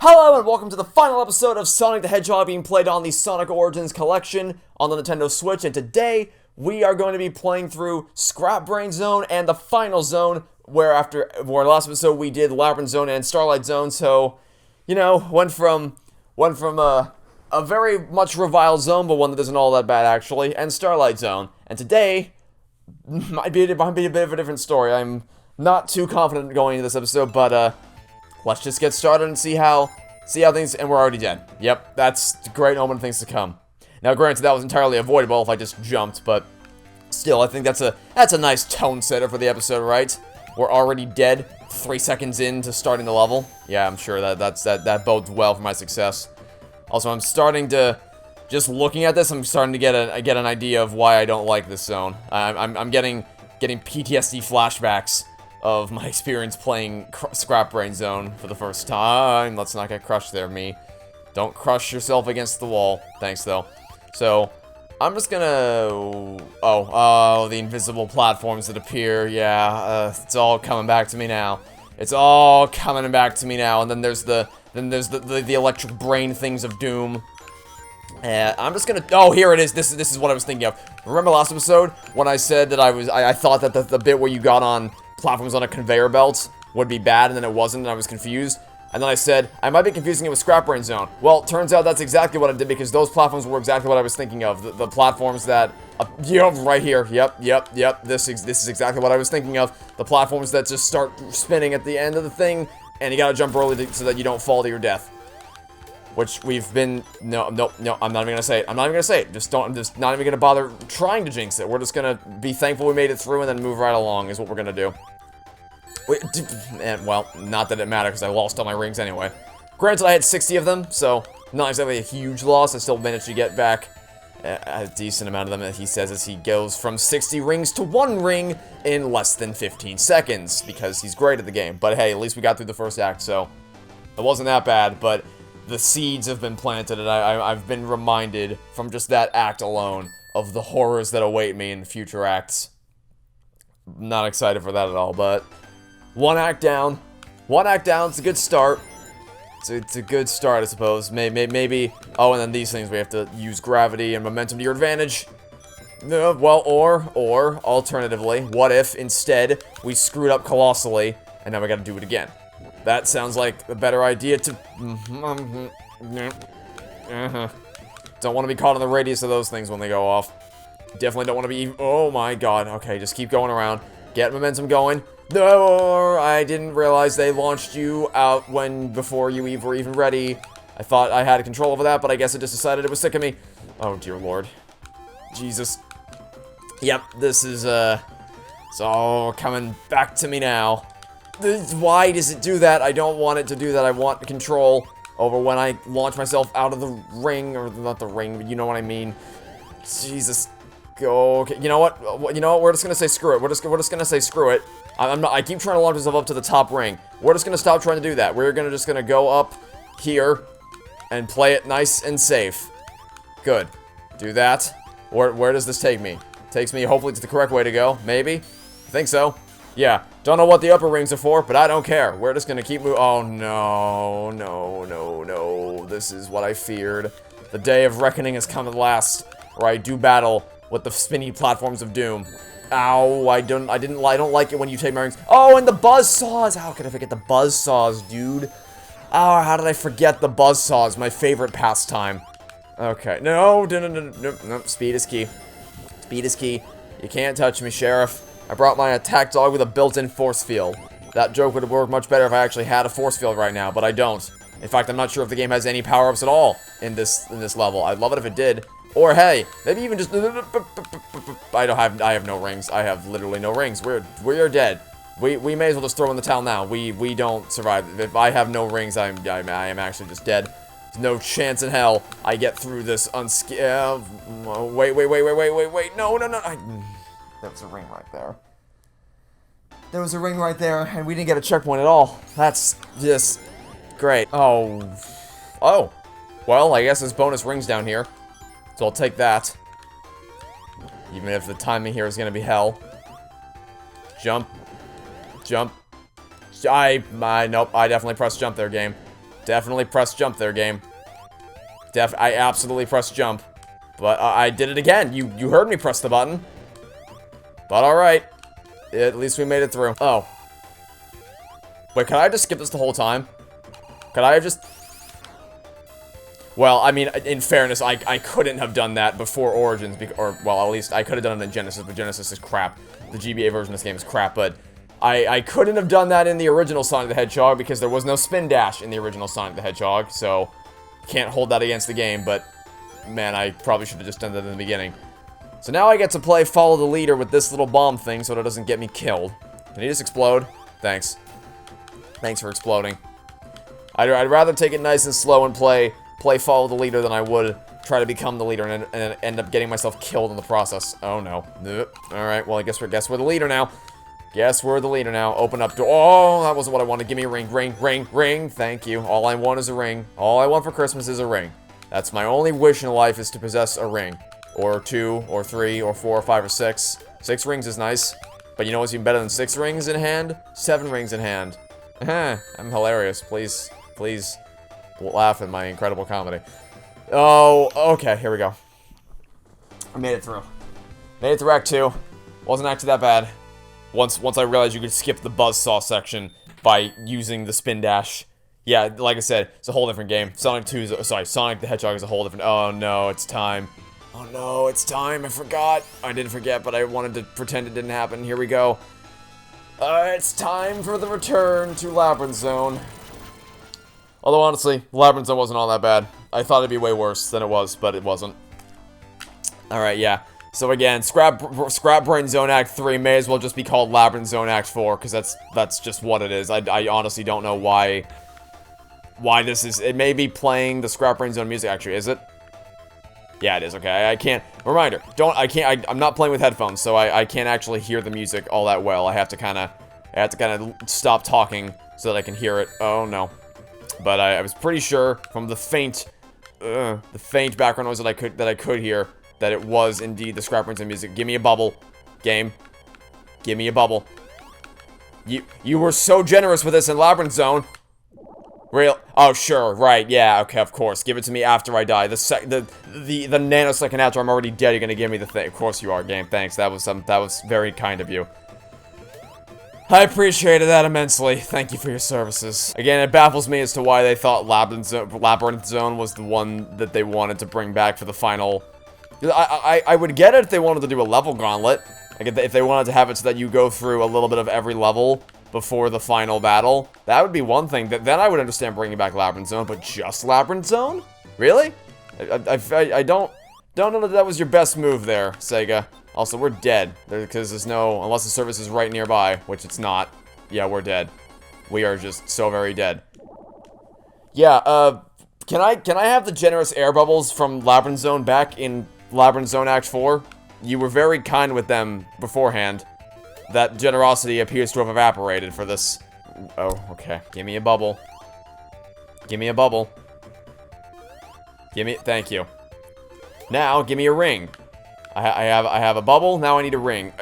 Hello and welcome to the final episode of Sonic the Hedgehog being played on the Sonic Origins collection on the Nintendo Switch, and today we are going to be playing through Scrap Brain Zone and the final zone, where last episode we did Labyrinth Zone and Starlight Zone, so, you know, went from a very much reviled zone, but one that isn't all that bad actually, and Starlight Zone. And today might be a bit of a different story. I'm not too confident going into this episode, but let's just get started and see how things, and we're already dead. Yep, that's a great omen of things to come. Now, granted, that was entirely avoidable if I just jumped, but still, I think that's a nice tone setter for the episode, right? We're already dead 3 seconds into starting the level. Yeah, I'm sure that bodes well for my success. Also, I'm starting to, just looking at this, I'm starting to get an idea of why I don't like this zone. I'm getting PTSD flashbacks of my experience playing Scrap Brain Zone for the first time. Let's not get crushed there, me. Don't crush yourself against the wall. Thanks, though. So, I'm just gonna... Oh, the invisible platforms that appear. Yeah, it's all coming back to me now. It's all coming back to me now. And then there's the electric brain things of doom. I'm just gonna... Oh, here it is. This is what I was thinking of. Remember last episode when I said that I thought that the bit where you got on platforms on a conveyor belt would be bad, and then it wasn't, and I was confused. And then I said, I might be confusing it with Scrap Brain Zone. Well, it turns out that's exactly what I did, because those platforms were exactly what I was thinking of. The platforms that, right here, yep, this is exactly what I was thinking of. The platforms that just start spinning at the end of the thing, and you gotta jump early so that you don't fall to your death. Which we've been, no, I'm not even gonna say it. Just not even gonna bother trying to jinx it. We're just gonna be thankful we made it through and then move right along is what we're gonna do. And, well, not that it mattered because I lost all my rings anyway. Granted, I had 60 of them, so not exactly a huge loss. I still managed to get back a decent amount of them, he says, as he goes from 60 rings to 1 ring in less than 15 seconds, because he's great at the game. But hey, at least we got through the first act, so it wasn't that bad, but the seeds have been planted, and I've been reminded from just that act alone of the horrors that await me in future acts. Not excited for that at all, but one act down, it's a good start. It's a good start, I suppose. Maybe, oh, and then these things, we have to use gravity and momentum to your advantage. Well, or, alternatively, what if, instead, we screwed up colossally, and now we gotta do it again? That sounds like a better idea to... Don't want to be caught in the radius of those things when they go off. Definitely don't want to be... Oh my god. Okay, just keep going around. Get momentum going. No, I didn't realize they launched you out before you were even ready. I thought I had control over that, but I guess it just decided it was sick of me. Oh, dear lord. Jesus. Yep, this is, it's all coming back to me now. Why does it do that? I don't want it to do that. I want control over when I launch myself out of the ring, or not the ring, but you know what I mean. Jesus. Go. Okay. You know what? We're just gonna say screw it. We're just gonna say screw it. I keep trying to launch myself up to the top ring. We're just gonna stop trying to do that. We're just gonna go up here and play it nice and safe. Good. Do that. Where does this take me? Takes me hopefully to the correct way to go. Maybe. I think so. Yeah. Don't know what the upper rings are for, but I don't care. We're just gonna keep moving. Oh no, no. This is what I feared. The day of reckoning has come at last, where I do battle with the spinny platforms of doom. Ow, I don't like it when you take my rings. Oh, and the buzz saws! How could I forget the buzz saws, dude? Oh, how did I forget the buzz saws? My favorite pastime. Okay, no, speed is key. Speed is key. You can't touch me, Sheriff. I brought my attack dog with a built-in force field. That joke would have worked much better if I actually had a force field right now, but I don't. In fact, I'm not sure if the game has any power-ups at all in this level. I'd love it if it did. Or hey, maybe even just... I have no rings. I have literally no rings. We are dead. We may as well just throw in the towel now. We don't survive. If I have no rings, I am actually just dead. There's no chance in hell I get through this unscared. Wait. No. There was a ring right there. There was a ring right there, and we didn't get a checkpoint at all. That's just great. Oh. Well, I guess there's bonus rings down here. So I'll take that. Even if the timing here is gonna be hell. Jump. Nope, I definitely pressed jump there, game. Definitely press jump there, game. I absolutely pressed jump. But I did it again. You heard me press the button. But alright. At least we made it through. Oh. Wait, could I just skip this the whole time? Could I have just... Well, I mean, in fairness, I couldn't have done that before Origins, or, well, at least I could have done it in Genesis, but Genesis is crap. The GBA version of this game is crap, but I couldn't have done that in the original Sonic the Hedgehog because there was no spin dash in the original Sonic the Hedgehog, so can't hold that against the game, but man, I probably should have just done that in the beginning. So now I get to play Follow the Leader with this little bomb thing so that it doesn't get me killed. Can he just explode? Thanks. Thanks for exploding. I'd rather take it nice and slow and play Follow the Leader than I would try to become the leader and end up getting myself killed in the process. Oh no. Alright, well I guess we're the leader now. Guess we're the leader now. Open up door. Oh, that wasn't what I wanted. Give me a ring, ring. Thank you. All I want is a ring. All I want for Christmas is a ring. That's my only wish in life, is to possess a ring. Or 2, or 3, or 4, or 5, or 6. 6 rings is nice. But you know what's even better than 6 rings in hand? 7 rings in hand. I'm hilarious. Please laugh at my incredible comedy. Oh, okay, here we go. I made it through. Made it through Act 2. Wasn't actually that bad. Once I realized you could skip the buzzsaw section by using the spin dash. Yeah, like I said, it's a whole different game. Sonic the Hedgehog is a whole different... Oh no, it's time. Oh no, it's time. I forgot. I didn't forget, but I wanted to pretend it didn't happen. Here we go. It's time for the return to Labyrinth Zone. Although, honestly, Labyrinth Zone wasn't all that bad. I thought it'd be way worse than it was, but it wasn't. Alright, yeah. So again, Scrap Brain Zone Act 3 may as well just be called Labyrinth Zone Act 4, because that's just what it is. I honestly don't know why this is... It may be playing the Scrap Brain Zone music, actually, is it? Yeah, it is, okay. I can't... Reminder, I'm not playing with headphones, so I can't actually hear the music all that well. I have to kind of stop talking so that I can hear it. Oh, no. But I was pretty sure from the faint background noise that I could hear that it was indeed the Scrap Brain Zone music. Give me a bubble, game. Give me a bubble. You were so generous with this in Labyrinth Zone. Real? Oh, sure, right, yeah, okay, of course. Give it to me after I die. The nanosecond after I'm already dead, you're gonna give me the thing. Of course you are, game. Thanks. That was very kind of you. I appreciated that immensely. Thank you for your services. Again, it baffles me as to why they thought Labyrinth Zone was the one that they wanted to bring back for the final. I would get it if they wanted to do a level gauntlet. Like if they wanted to have it so that you go through a little bit of every level before the final battle. That would be one thing. Then I would understand bringing back Labyrinth Zone, but just Labyrinth Zone? Really? I don't know that was your best move there, Sega. Also, we're dead, because there's no... Unless the service is right nearby, which it's not. Yeah, we're dead. We are just so very dead. Yeah, can I have the generous air bubbles from Labyrinth Zone back in Labyrinth Zone Act 4? You were very kind with them beforehand. That generosity appears to have evaporated for this. Oh, okay. Give me a bubble. Give me a bubble. Thank you. Now, give me a ring. I have a bubble, now I need a ring.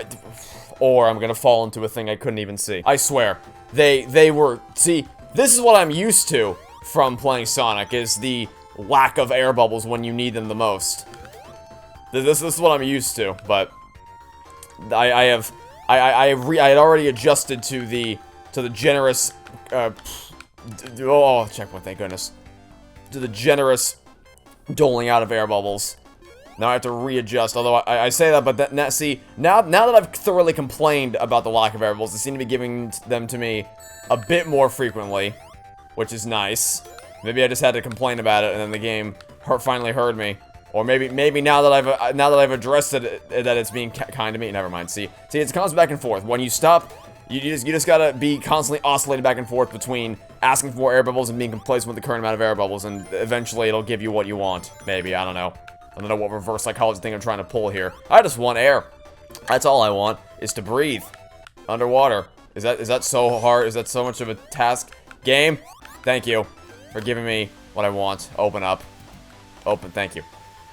Or I'm gonna fall into a thing I couldn't even see. I swear. They were... See, this is what I'm used to from playing Sonic, is the lack of air bubbles when you need them the most. This is what I'm used to, but... I had already adjusted to the generous... oh, checkpoint, thank goodness. To the generous doling out of air bubbles. Now I have to readjust, although I say that, but now that I've thoroughly complained about the lack of air bubbles, they seem to be giving them to me a bit more frequently, which is nice. Maybe I just had to complain about it, and then the game finally heard me. Or maybe now that I've addressed it, that it's being kind to me. Never mind. See, it comes back and forth. When you stop, you just gotta be constantly oscillating back and forth between asking for more air bubbles and being complacent with the current amount of air bubbles, and eventually it'll give you what you want. Maybe, I don't know. I don't know what reverse psychology thing I'm trying to pull here. I just want air. That's all I want, is to breathe. Underwater. Is that so hard? Is that so much of a task? Game? Thank you for giving me what I want. Open up. Open, thank you.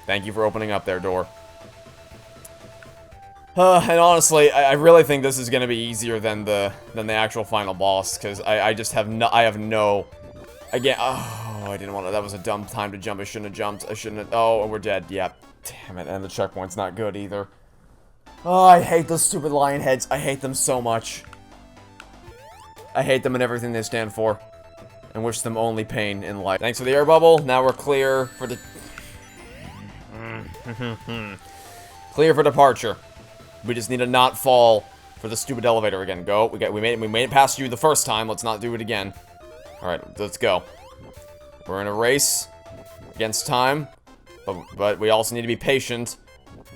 Thank you for opening up their door. And honestly, I really think this is gonna be easier than the actual final boss, because I just have no Again, oh, I didn't want to. That was a dumb time to jump. I shouldn't have jumped. I shouldn't have. Oh, and we're dead. Yep. Damn it. And the checkpoint's not good either. Oh, I hate those stupid lion heads. I hate them so much. I hate them and everything they stand for. And wish them only pain in life. Thanks for the air bubble. Now we're clear for the... Clear for departure. We just need to not fall for the stupid elevator again. Go. We made it past you the first time. Let's not do it again. Alright, let's go. We're in a race against time. But we also need to be patient.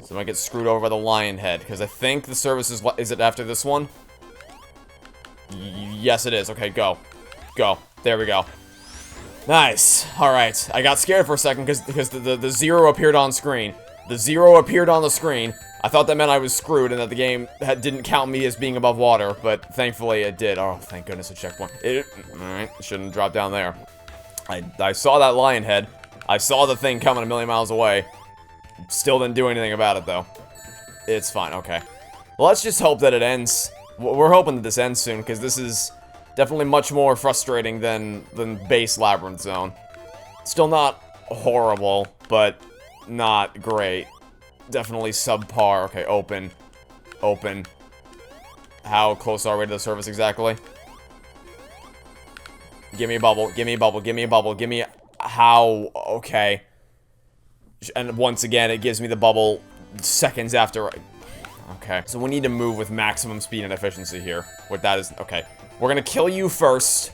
So I might get screwed over by the lion head. Because I think the service is it after this one? Yes, it is. Okay, go. Go. There we go. Nice. Alright. I got scared for a second because the zero appeared on screen. The zero appeared on the screen. I thought that meant I was screwed and that the game didn't count me as being above water, but thankfully it did. Oh, thank goodness, a checkpoint. Alright, shouldn't drop down there. I saw that lion head. I saw the thing coming a million miles away. Still didn't do anything about it, though. It's fine, okay. Well, let's just hope that it ends. We're hoping that this ends soon, because this is definitely much more frustrating than base Labyrinth Zone. Still not horrible, but not great. Definitely subpar. Okay, open. Open. How close are we to the surface exactly? Give me a bubble. Give me a bubble. Give me a bubble. Give me... How? Okay. And once again, it gives me the bubble seconds after... Okay. So we need to move with maximum speed and efficiency here. What that is... Okay. We're gonna kill you first.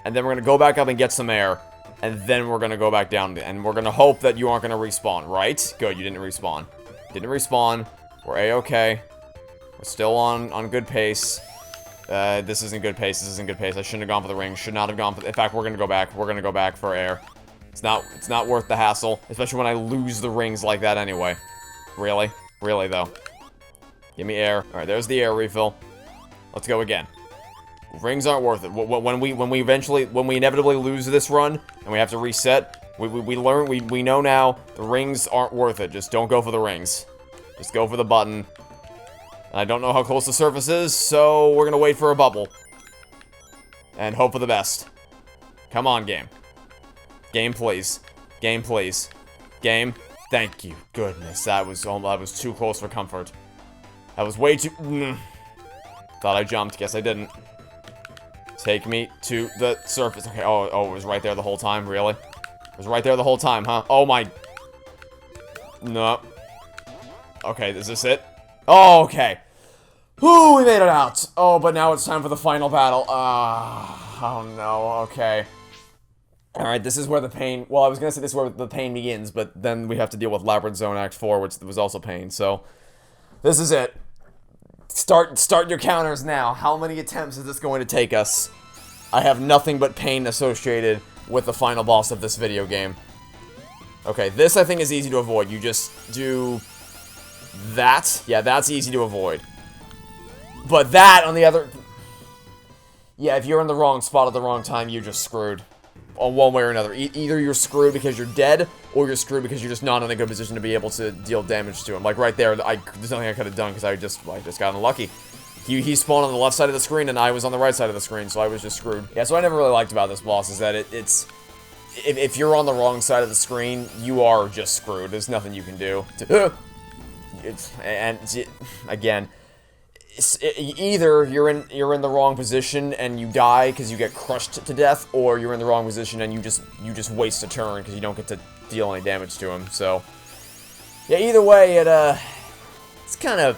And then we're gonna go back up and get some air. And then we're gonna go back down. And we're gonna hope that you aren't gonna respawn, right? Good, you didn't respawn. Didn't respawn. We're a-okay. We're still on good pace. This isn't good pace. This isn't good pace. I shouldn't have gone for the ring. Should not have gone for... In fact, we're gonna go back. We're gonna go back for air. It's not worth the hassle. Especially when I lose the rings like that anyway. Really? Really, though. Give me air. Alright, there's the air refill. Let's go again. Rings aren't worth it. When we inevitably lose this run, and we have to reset, we know now, the rings aren't worth it. Just don't go for the rings. Just go for the button. And I don't know how close the surface is, so we're gonna wait for a bubble. And hope for the best. Come on, game. Game, please. Game, please. Game. Thank you. Goodness, that was too close for comfort. That was way too... Thought I jumped. Guess I didn't. Take me to the surface. Okay, oh, it was right there the whole time? Really? It was right there the whole time, huh? Oh my... No. Okay, is this it? Oh, okay. Ooh, we made it out. Oh, but now it's time for the final battle. Oh no, okay. Alright, this is where the pain... Well, I was gonna say this is where the pain begins, but then we have to deal with Labyrinth Zone Act 4, which was also pain, so... This is it. Start your counters now. How many attempts is this going to take us? I have nothing but pain associated with the final boss of this video game. Okay, this I think is easy to avoid. You just do... that. Yeah, that's easy to avoid. But that, on the other... Yeah, if you're in the wrong spot at the wrong time, you're just screwed. On one way or another. Either you're screwed because you're dead, or you're screwed because you're just not in a good position to be able to deal damage to him. Like right there, there's nothing I could have done because I just got unlucky. He spawned on the left side of the screen, and I was on the right side of the screen, so I was just screwed. Yeah, so what I never really liked about this boss is that if you're on the wrong side of the screen, you are just screwed. There's nothing you can do. Again... either you're in the wrong position and you die because you get crushed to death, or you're in the wrong position and you just waste a turn because you don't get to deal any damage to him. So yeah, either way, it's kind of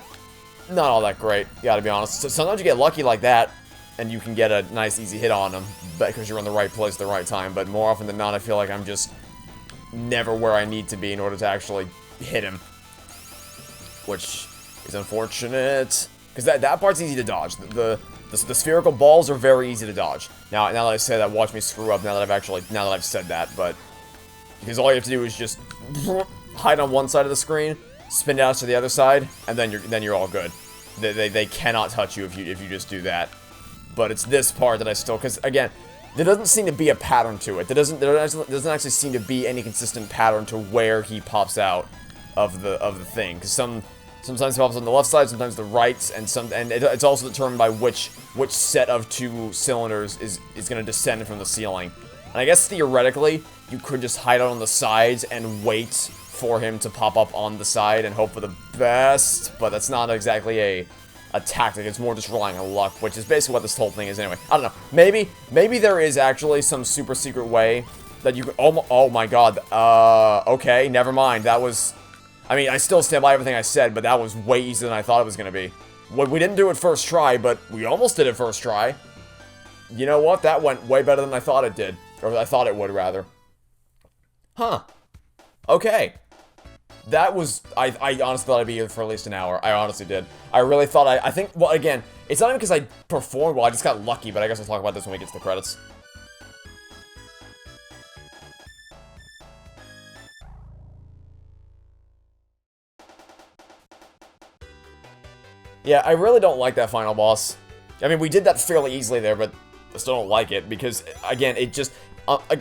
not all that great. Gotta be honest. So sometimes you get lucky like that, and you can get a nice easy hit on him because you're in the right place at the right time. But more often than not, I feel like I'm just never where I need to be in order to actually hit him, which is unfortunate. Because that part's easy to dodge. The spherical balls are very easy to dodge. Now that I say that, watch me screw up now that I've said that, but... Because all you have to do is just hide on one side of the screen, spin down to the other side, and then you're all good. They cannot touch you if you just do that. But it's this part that I still... Because, again, there doesn't seem to be a pattern to it. There doesn't actually seem to be any consistent pattern to where he pops out of the thing. Because sometimes it pops on the left side, sometimes the right, and it's also determined by which set of two cylinders is going to descend from the ceiling. And I guess theoretically, you could just hide out on the sides and wait for him to pop up on the side and hope for the best, but that's not exactly a tactic. It's more just relying on luck, which is basically what this whole thing is anyway. I don't know. Maybe there is actually some super secret way that you can... Oh my god. Okay, never mind. That was... I mean, I still stand by everything I said, but that was way easier than I thought it was going to be. We didn't do it first try, but we almost did it first try. You know what? That went way better than I thought it did. Or I thought it would, rather. Huh. Okay. That was... I honestly thought I'd be here for at least an hour. I honestly did. I really thought I think... Well, again, it's not even because I performed well. I just got lucky, but I guess we'll talk about this when we get to the credits. Yeah, I really don't like that final boss. I mean, we did that fairly easily there, but I still don't like it, because, again, it just...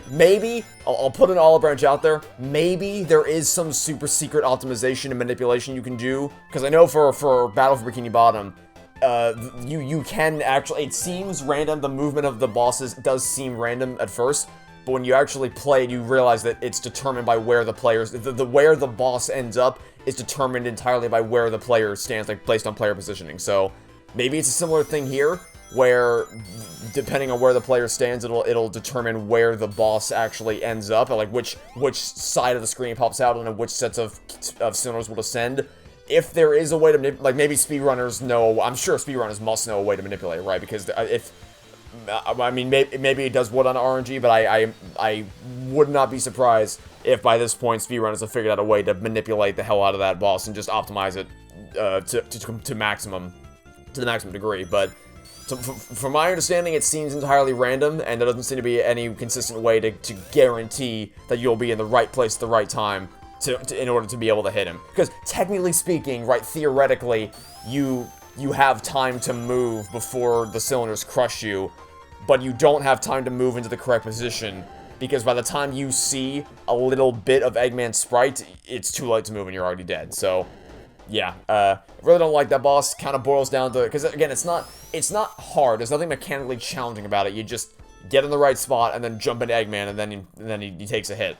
maybe, I'll put an olive branch out there, maybe there is some super secret optimization and manipulation you can do, because I know for Battle for Bikini Bottom, you can actually... It seems random, the movement of the bosses does seem random at first, but when you actually play it, you realize that it's determined by where the players... where the boss ends up is determined entirely by where the player stands, like, based on player positioning. So, maybe it's a similar thing here, where, depending on where the player stands, it'll determine where the boss actually ends up, or, like, which side of the screen pops out, and which sets of cylinders will descend. If there is a way to like, maybe speedrunners know... I'm sure speedrunners must know a way to manipulate it, right? Because if... I mean, maybe it does wood on RNG, but I would not be surprised if by this point speedrunners have figured out a way to manipulate the hell out of that boss and just optimize it to the maximum degree. But from my understanding, it seems entirely random, and there doesn't seem to be any consistent way to guarantee that you'll be in the right place at the right time in order to be able to hit him. Because technically speaking, right, theoretically, you have time to move before the cylinders crush you, but you don't have time to move into the correct position, because by the time you see a little bit of Eggman's sprite, it's too late to move and you're already dead. So, yeah, I really don't like that boss. Kind of boils down to... Because, again, it's not hard. There's nothing mechanically challenging about it. You just get in the right spot and then jump into Eggman, and then he takes a hit.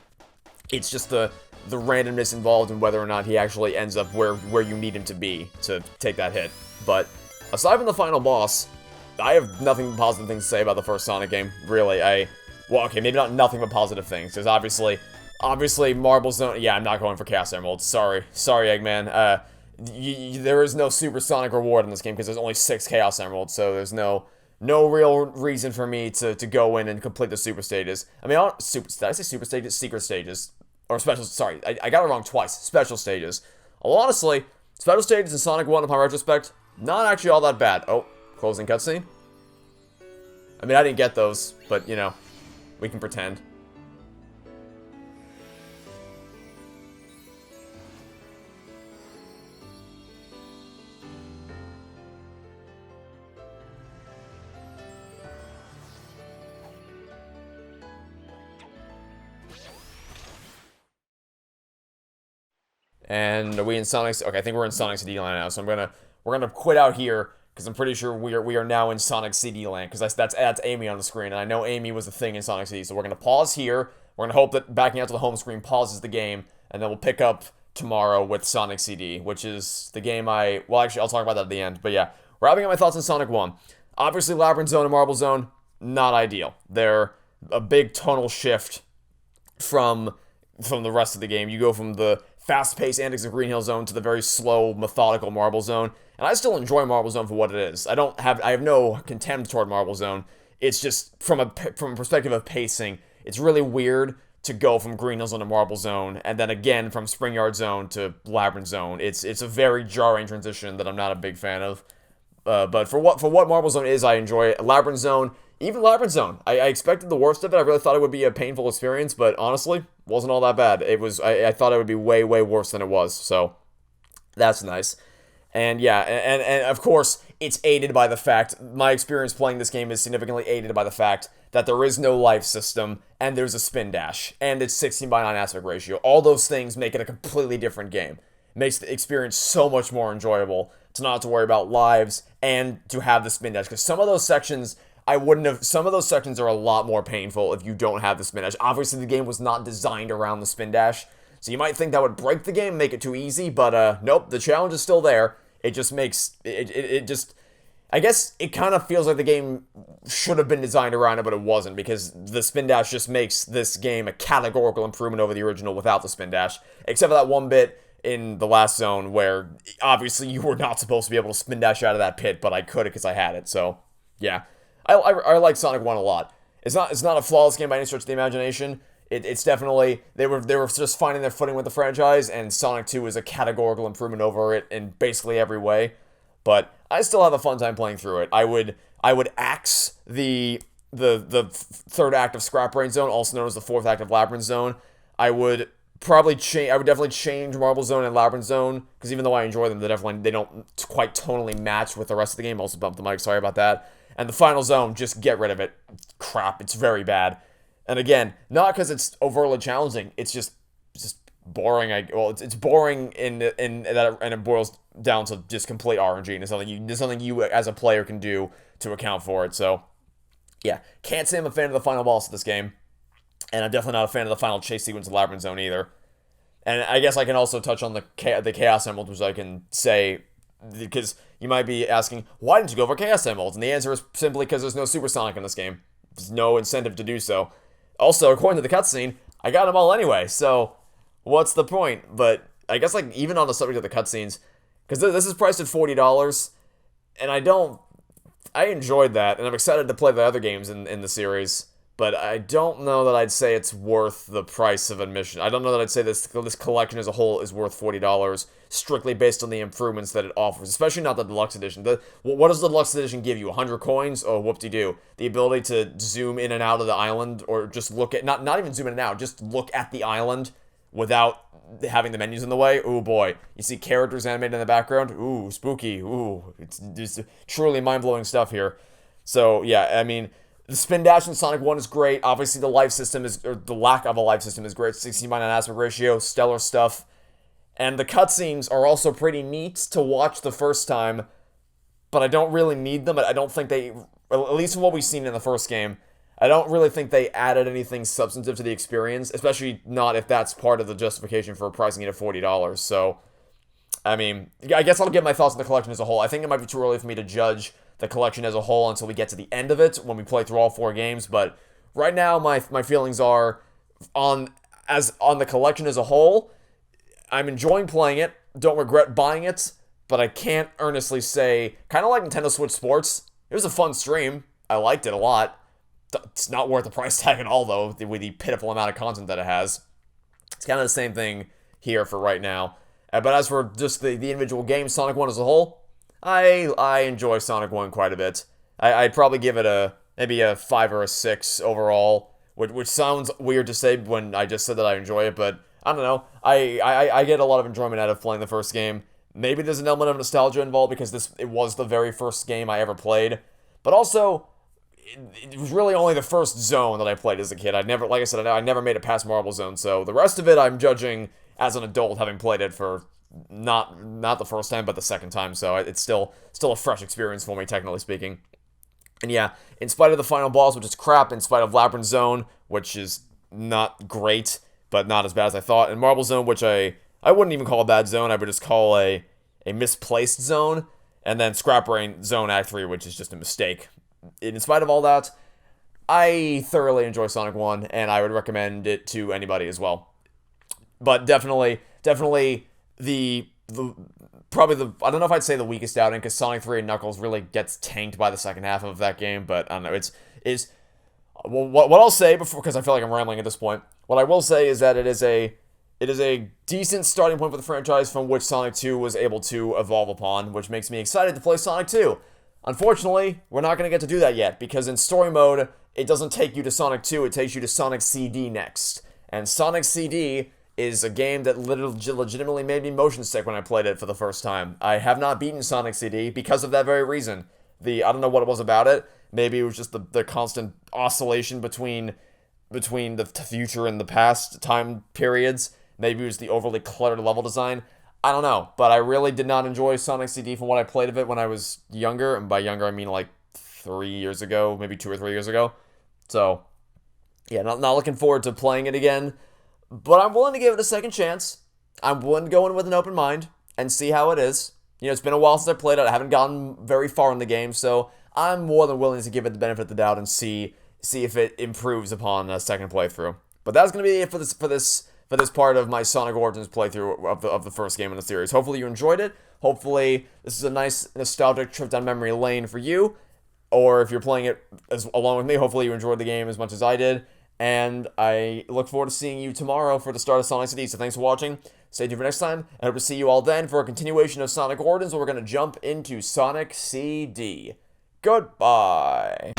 It's just the randomness involved in whether or not he actually ends up where you need him to be to take that hit. But aside from the final boss, I have nothing but positive things to say about the first Sonic game. Really, well, okay, maybe not nothing but positive things, because obviously Marble Zone... Yeah, I'm not going for Chaos Emeralds. Sorry, Eggman. There is no Super Sonic reward in this game, because there's only 6 Chaos Emeralds, so there's no real reason for me to go in and complete the Super Stages. I mean, did I say Super Stages? Secret Stages. Or Special... Sorry, I got it wrong twice. Special Stages. Well, honestly, Special Stages in Sonic 1, upon retrospect... Not actually all that bad. Oh, closing cutscene? I mean, I didn't get those, but, you know, we can pretend. And are we in Sonic's... Okay, I think we're in Sonic CD Land now, so we're gonna quit out here, because I'm pretty sure we are now in Sonic CD Land, because that's Amy on the screen, and I know Amy was the thing in Sonic CD, so we're gonna pause here, we're gonna hope that backing out to the home screen pauses the game, and then we'll pick up tomorrow with Sonic CD, which is the game well, actually, I'll talk about that at the end, but yeah, wrapping up my thoughts on Sonic 1. Obviously, Labyrinth Zone and Marble Zone, not ideal. They're a big tonal shift from the rest of the game. You go from the fast-paced antics of Green Hill Zone to the very slow, methodical Marble Zone. And I still enjoy Marble Zone for what it is. I have no contempt toward Marble Zone. It's just, from a perspective of pacing, it's really weird to go from Green Hill Zone to Marble Zone, and then again from Spring Yard Zone to Labyrinth Zone. It's a very jarring transition that I'm not a big fan of. But for what Marble Zone is, I enjoy it. Labyrinth Zone, even Labyrinth Zone, I expected the worst of it. I really thought it would be a painful experience, but honestly, wasn't all that bad. I thought it would be way, way worse than it was, so that's nice. And yeah, and of course, it's aided by the fact, my experience playing this game is significantly aided by the fact that there is no life system, and there's a spin dash, and it's 16:9 aspect ratio. All those things make it a completely different game. It makes the experience so much more enjoyable to not have to worry about lives, and to have the spin dash, because some of those sections, I wouldn't have. Some of those sections are a lot more painful if you don't have the spin dash. Obviously, the game was not designed around the spin dash, so you might think that would break the game, make it too easy, but nope, the challenge is still there. It just makes it just. I guess it kind of feels like the game should have been designed around it, but it wasn't, because the spin dash just makes this game a categorical improvement over the original without the spin dash, except for that one bit in the last zone where obviously you were not supposed to be able to spin dash out of that pit, but I could because I had it. So yeah, I like Sonic 1 a lot. It's not a flawless game by any stretch of the imagination. It's definitely they were just finding their footing with the franchise, and Sonic 2 is a categorical improvement over it in basically every way. But I still have a fun time playing through it. I would axe the third act of Scrap Brain Zone, also known as the fourth act of Labyrinth Zone. I would definitely change Marble Zone and Labyrinth Zone, because even though I enjoy them, they don't quite tonally match with the rest of the game. Also bumped the mic, sorry about that. And the final zone, just get rid of it. Crap, it's very bad. And again, not because it's overtly challenging, it's just boring. It's boring and it boils down to just complete RNG, and it's something you as a player can do to account for it. So yeah, can't say I'm a fan of the final boss of this game, and I'm definitely not a fan of the final chase sequence of Labyrinth Zone either. And I guess I can also touch on the Chaos Emeralds, which I can say, because you might be asking, why didn't you go for Chaos Emeralds? And the answer is simply because there's no Super Sonic in this game. There's no incentive to do so. Also, according to the cutscene, I got them all anyway, so what's the point? But I guess, like, even on the subject of the cutscenes, because this is priced at $40, and I enjoyed that, and I'm excited to play the other games in the series, but I don't know that I'd say it's worth the price of admission. I don't know that I'd say this collection as a whole is worth $40, strictly based on the improvements that it offers, especially not the Deluxe Edition. What does the Deluxe Edition give you? 100 coins? Oh, whoop-de-doo. The ability to zoom in and out of the island, or just look at, not even zoom in and out, just look at the island without having the menus in the way. Ooh, boy. You see characters animated in the background? Ooh, spooky. Ooh, it's just truly mind-blowing stuff here. So, yeah, I mean, the spin dash in Sonic 1 is great. Obviously, the life system or the lack of a life system is great. 16:9 aspect ratio, stellar stuff. And the cutscenes are also pretty neat to watch the first time, but I don't really need them. I don't think they, at least from what we've seen in the first game, I don't really think they added anything substantive to the experience, especially not if that's part of the justification for pricing it at $40. So, I mean, I guess I'll give my thoughts on the collection as a whole. I think it might be too early for me to judge the collection as a whole until we get to the end of it, when we play through all 4 games, but right now my feelings are on the collection as a whole. I'm enjoying playing it, don't regret buying it, but I can't earnestly say, kind of like Nintendo Switch Sports, it was a fun stream, I liked it a lot. It's not worth the price tag at all, though, with the pitiful amount of content that it has. It's kind of the same thing here for right now. But as for just the individual games, Sonic 1 as a whole, I enjoy Sonic 1 quite a bit. I'd probably give it maybe a 5 or a 6 overall, which sounds weird to say when I just said that I enjoy it, but I don't know. I get a lot of enjoyment out of playing the first game. Maybe there's an element of nostalgia involved because it was the very first game I ever played, but also it was really only the first zone that I played as a kid. Like I said, I never made it past Marble Zone, so the rest of it I'm judging as an adult, having played it for not the first time, but the second time, so it's still a fresh experience for me, technically speaking. And yeah, in spite of the final boss, which is crap, in spite of Labyrinth Zone, which is not great, but not as bad as I thought, and Marble Zone, which I wouldn't even call a bad zone, I would just call a misplaced zone, and then Scrap Brain Zone Act 3, which is just a mistake. In spite of all that, I thoroughly enjoy Sonic 1, and I would recommend it to anybody as well. But definitely I don't know if I'd say the weakest outing, because Sonic 3 and Knuckles really gets tanked by the second half of that game, but I don't know, what I'll say before, because I feel like I'm rambling at this point, what I will say is that it is a decent starting point for the franchise from which Sonic 2 was able to evolve upon, which makes me excited to play Sonic 2. Unfortunately, we're not going to get to do that yet, because in story mode, it doesn't take you to Sonic 2, it takes you to Sonic CD next. And Sonic CD is a game that legitimately made me motion sick when I played it for the first time. I have not beaten Sonic CD because of that very reason. I don't know what it was about it. Maybe it was just the constant oscillation between the future and the past time periods. Maybe it was the overly cluttered level design. I don't know, but I really did not enjoy Sonic CD from what I played of it when I was younger, and by younger I mean like 3 years ago, maybe 2 or 3 years ago. So, yeah, not looking forward to playing it again, but I'm willing to give it a second chance. I'm willing to go in with an open mind and see how it is. It's been a while since I played it. I haven't gotten very far in the game, so I'm more than willing to give it the benefit of the doubt and see if it improves upon a second playthrough. But that's going to be it for this part of my Sonic Origins playthrough of the first game in the series. Hopefully you enjoyed it. Hopefully this is a nice nostalgic trip down memory lane for you. Or if you're playing it along with me, hopefully you enjoyed the game as much as I did. And I look forward to seeing you tomorrow for the start of Sonic CD. So thanks for watching. Stay tuned for next time. I hope to see you all then for a continuation of Sonic Origins, where we're going to jump into Sonic CD. Goodbye.